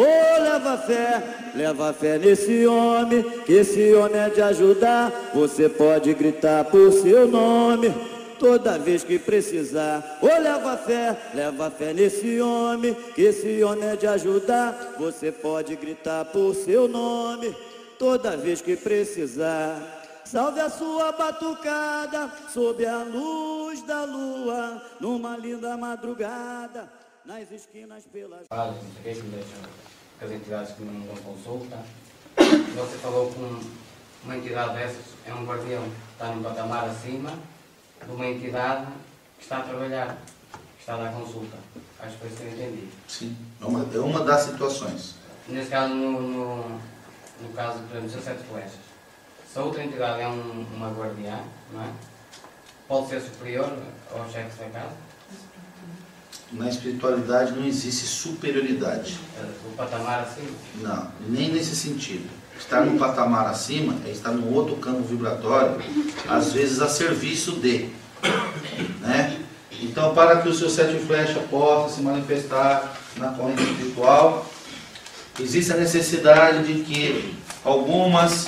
leva fé nesse homem, que esse homem é de ajudar. Você pode gritar por seu nome toda vez que precisar. Ô, leva fé nesse homem, que esse homem é de ajudar. Você pode gritar por seu nome toda vez que precisar. Salve a sua batucada sob a luz da lua, numa linda madrugada, nas esquinas pelas... Não sei o que deixam as entidades que não dão consulta. Você falou com uma entidade dessas, é um guardião que está num patamar acima de uma entidade que está a trabalhar, que está a dar consulta. Acho que foi isso que eu entendi. Sim, é uma das situações. Nesse caso, no caso, por exemplo, 17 flechas, se a outra entidade é uma guardiã, não é? Pode ser superior ao chefe da casa? Na espiritualidade não existe superioridade. O patamar acima? Não, nem nesse sentido. Estar no patamar acima é estar no outro campo vibratório, às vezes a serviço de, né? Então, para que o seu sete flecha possa se manifestar na corrente espiritual, existe a necessidade de que alguns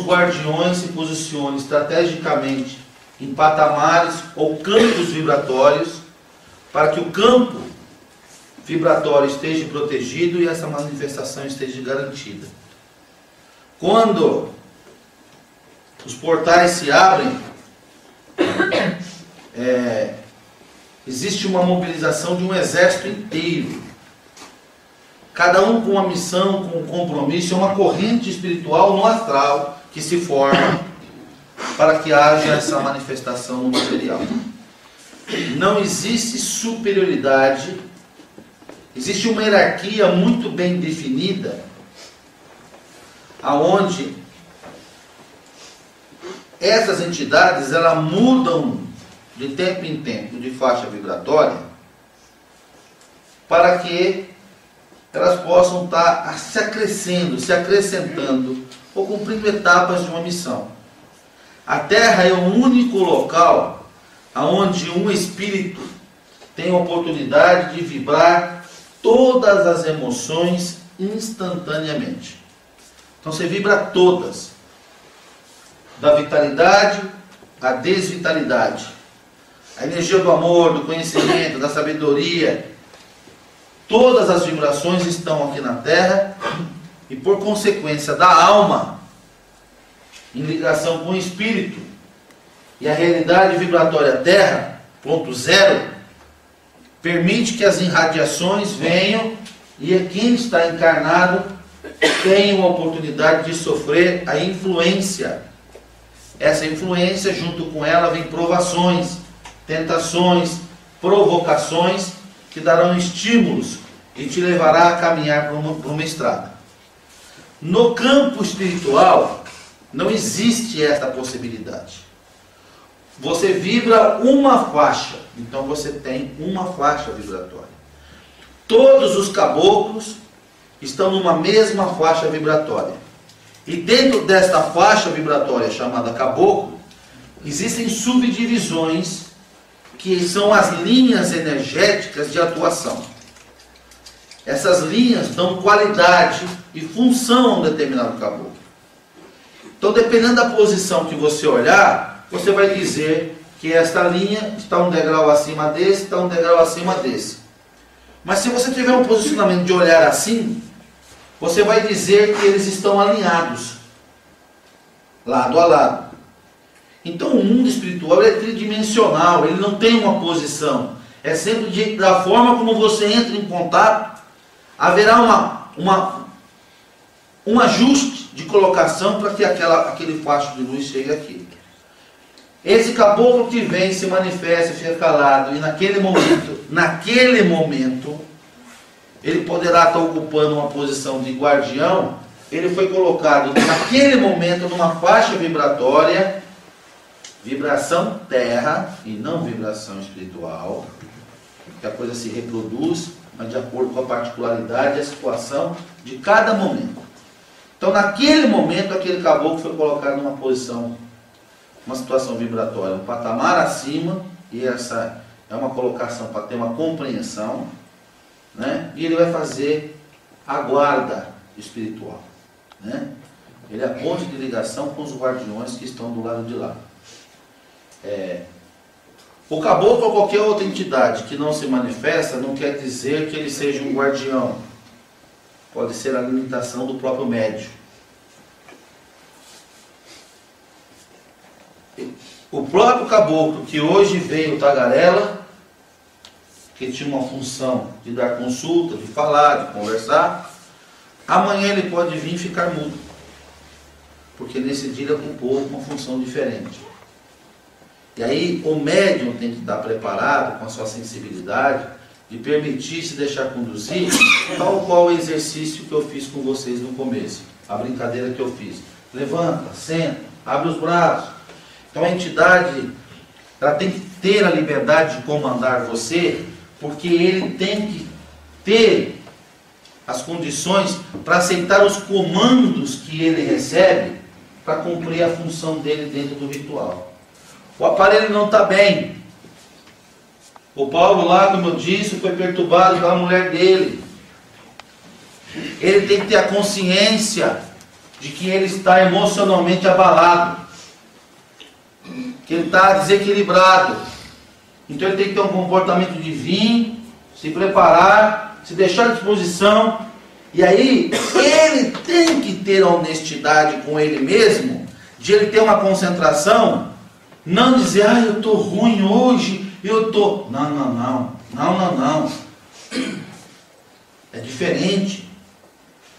guardiões se posicionem estrategicamente em patamares ou campos vibratórios, para que o campo vibratório esteja protegido e essa manifestação esteja garantida. Quando os portais se abrem, existe uma mobilização de um exército inteiro, cada um com uma missão, com um compromisso, é uma corrente espiritual no astral que se forma para que haja essa manifestação no material. Não existe superioridade, existe uma hierarquia muito bem definida, aonde essas entidades elas mudam de tempo em tempo de faixa vibratória para que elas possam estar se acrescentando ou cumprindo etapas de uma missão. A Terra é o único local onde um espírito tem a oportunidade de vibrar todas as emoções instantaneamente. Então você vibra todas, da vitalidade à desvitalidade, a energia do amor, do conhecimento, da sabedoria, todas as vibrações estão aqui na Terra e por consequência da alma, em ligação com o espírito e a realidade vibratória Terra, ponto zero, permite que as irradiações venham e quem está encarnado tem uma oportunidade de sofrer a influência. Essa influência, junto com ela, vem provações, tentações, provocações que darão estímulos e te levará a caminhar por uma estrada. No campo espiritual, não existe essa possibilidade. Você vibra uma faixa, então você tem uma faixa vibratória. Todos os caboclos estão numa mesma faixa vibratória. E dentro desta faixa vibratória chamada caboclo, existem subdivisões que são as linhas energéticas de atuação. Essas linhas dão qualidade e função a um determinado caboclo. Então, dependendo da posição que você olhar, você vai dizer que esta linha está um degrau acima desse, está um degrau acima desse. Mas se você tiver um posicionamento de olhar assim, você vai dizer que eles estão alinhados, lado a lado. Então o mundo espiritual é tridimensional, ele não tem uma posição. É sempre da forma como você entra em contato, haverá um ajuste de colocação para que aquele facho de luz chegue aqui. Esse caboclo que vem, se manifesta, fica calado, e naquele momento, ele poderá estar ocupando uma posição de guardião. Ele foi colocado naquele momento numa faixa vibratória, vibração terra e não vibração espiritual, que a coisa se reproduz, mas de acordo com a particularidade e a situação de cada momento. Então naquele momento aquele caboclo foi colocado numa posição, uma situação vibratória, um patamar acima, e essa é uma colocação para ter uma compreensão, né? E ele vai fazer a guarda espiritual, né? Ele é a ponte de ligação com os guardiões que estão do lado de lá. O caboclo ou qualquer outra entidade que não se manifesta não quer dizer que ele seja um guardião. Pode ser a limitação do próprio médium. O próprio caboclo que hoje veio tagarela, que tinha uma função de dar consulta, de falar, de conversar, amanhã ele pode vir e ficar mudo, porque nesse dia ele ocupou uma função diferente. E aí o médium tem que estar preparado com a sua sensibilidade de permitir se deixar conduzir, tal qual o exercício que eu fiz com vocês no começo, a brincadeira que eu fiz. Levanta, senta, abre os braços. Então a entidade, ela tem que ter a liberdade de comandar você, porque ele tem que ter as condições para aceitar os comandos que ele recebe para cumprir a função dele dentro do ritual. O aparelho não está bem. O Paulo lá, como eu disse, foi perturbado pela mulher dele. Ele tem que ter a consciência de que ele está emocionalmente abalado, que ele está desequilibrado. Então ele tem que ter um comportamento de vir, se preparar, se deixar à disposição. E aí ele tem que ter a honestidade com ele mesmo, de ele ter uma concentração, não dizer, eu estou ruim hoje, eu estou... Não. É diferente.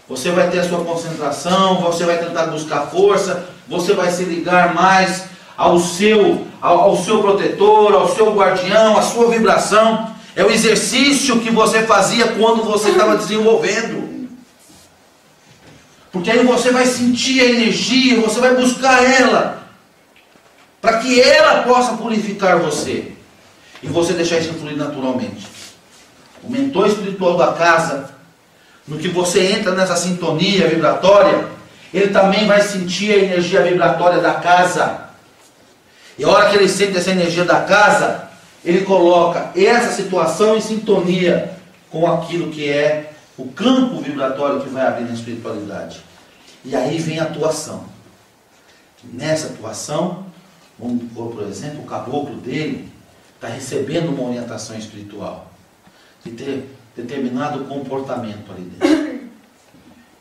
Você vai ter a sua concentração, você vai tentar buscar força, você vai se ligar mais ao seu protetor, ao seu guardião, à sua vibração. É o exercício que você fazia quando você estava desenvolvendo. Porque aí você vai sentir a energia, você vai buscar ela, para que ela possa purificar você. E você deixar isso fluir naturalmente. O mentor espiritual da casa, no que você entra nessa sintonia vibratória, ele também vai sentir a energia vibratória da casa. E a hora que ele sente essa energia da casa, ele coloca essa situação em sintonia com aquilo que é o campo vibratório que vai abrir na espiritualidade. E aí vem a atuação. Nessa atuação, vamos por exemplo, o caboclo dele está recebendo uma orientação espiritual de ter determinado comportamento ali dentro.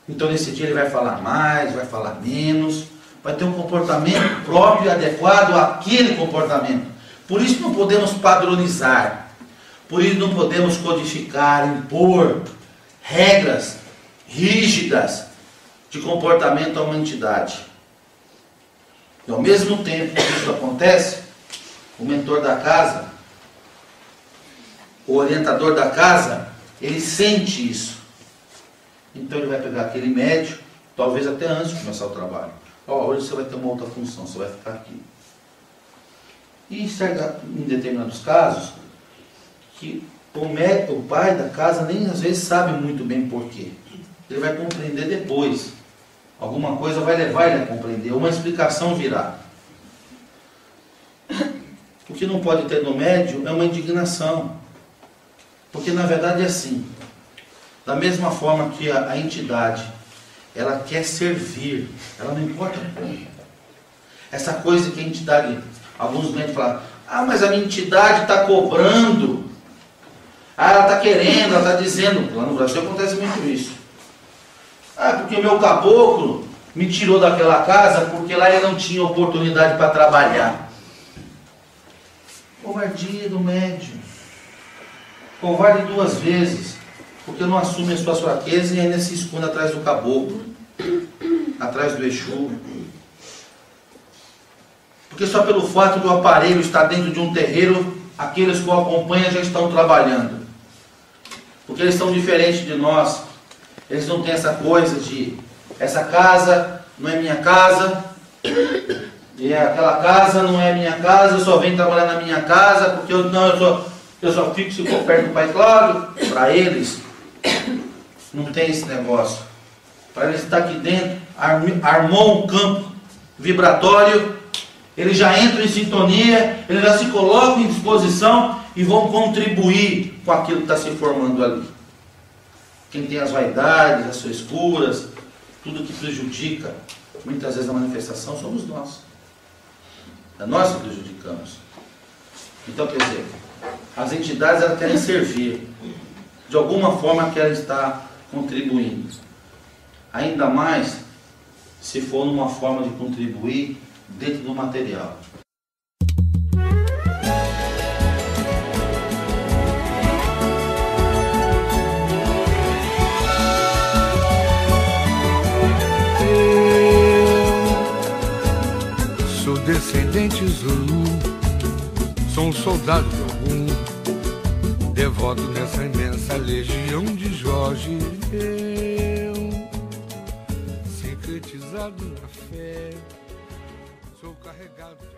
Então nesse dia ele vai falar mais, vai falar menos, vai ter um comportamento próprio e adequado àquele comportamento. Por isso não podemos padronizar, por isso não podemos codificar, impor regras rígidas de comportamento a uma entidade. E ao mesmo tempo que isso acontece, o mentor da casa, o orientador da casa, ele sente isso. Então ele vai pegar aquele médium, talvez até antes de começar o trabalho. Hoje você vai ter uma outra função, você vai ficar aqui. E em determinados casos, que o pai da casa nem às vezes sabe muito bem porquê. Ele vai compreender depois. Alguma coisa vai levar ele a compreender, uma explicação virá. O que não pode ter no médium é uma indignação. Porque na verdade é assim. Da mesma forma que a entidade, ela quer servir, ela não importa como. Essa coisa que a entidade, alguns médicos falam, mas a minha entidade está cobrando, ela está querendo, ela está dizendo. Lá no Brasil acontece muito isso. Porque o meu caboclo me tirou daquela casa porque lá ele não tinha oportunidade para trabalhar. Covardia do médium. Covarde duas vezes, porque não assume as suas fraquezas e ainda se esconde atrás do caboclo, atrás do Exu. Porque só pelo fato do aparelho estar dentro de um terreiro, aqueles que o acompanham já estão trabalhando. Porque eles são diferentes de nós. Eles não têm essa coisa de, essa casa não é minha casa, e aquela casa não é minha casa, eu só venho trabalhar na minha casa, porque eu só fico se for perto do Pai Cláudio. Para eles, não tem esse negócio. Para eles estar aqui dentro, armou um campo vibratório, eles já entram em sintonia, eles já se colocam em disposição e vão contribuir com aquilo que está se formando ali. quem tem as vaidades, as frescuras, tudo que prejudica, muitas vezes a manifestação, somos nós. É nós que prejudicamos. Então, quer dizer, as entidades elas querem servir, de alguma forma querem estar contribuindo. Ainda mais se for numa forma de contribuir dentro do material. Eu sou descendente Zulu, sou um soldado de algum, devoto nessa imensa legião de Jorge. Eu, sincretizado na fé, sou carregado de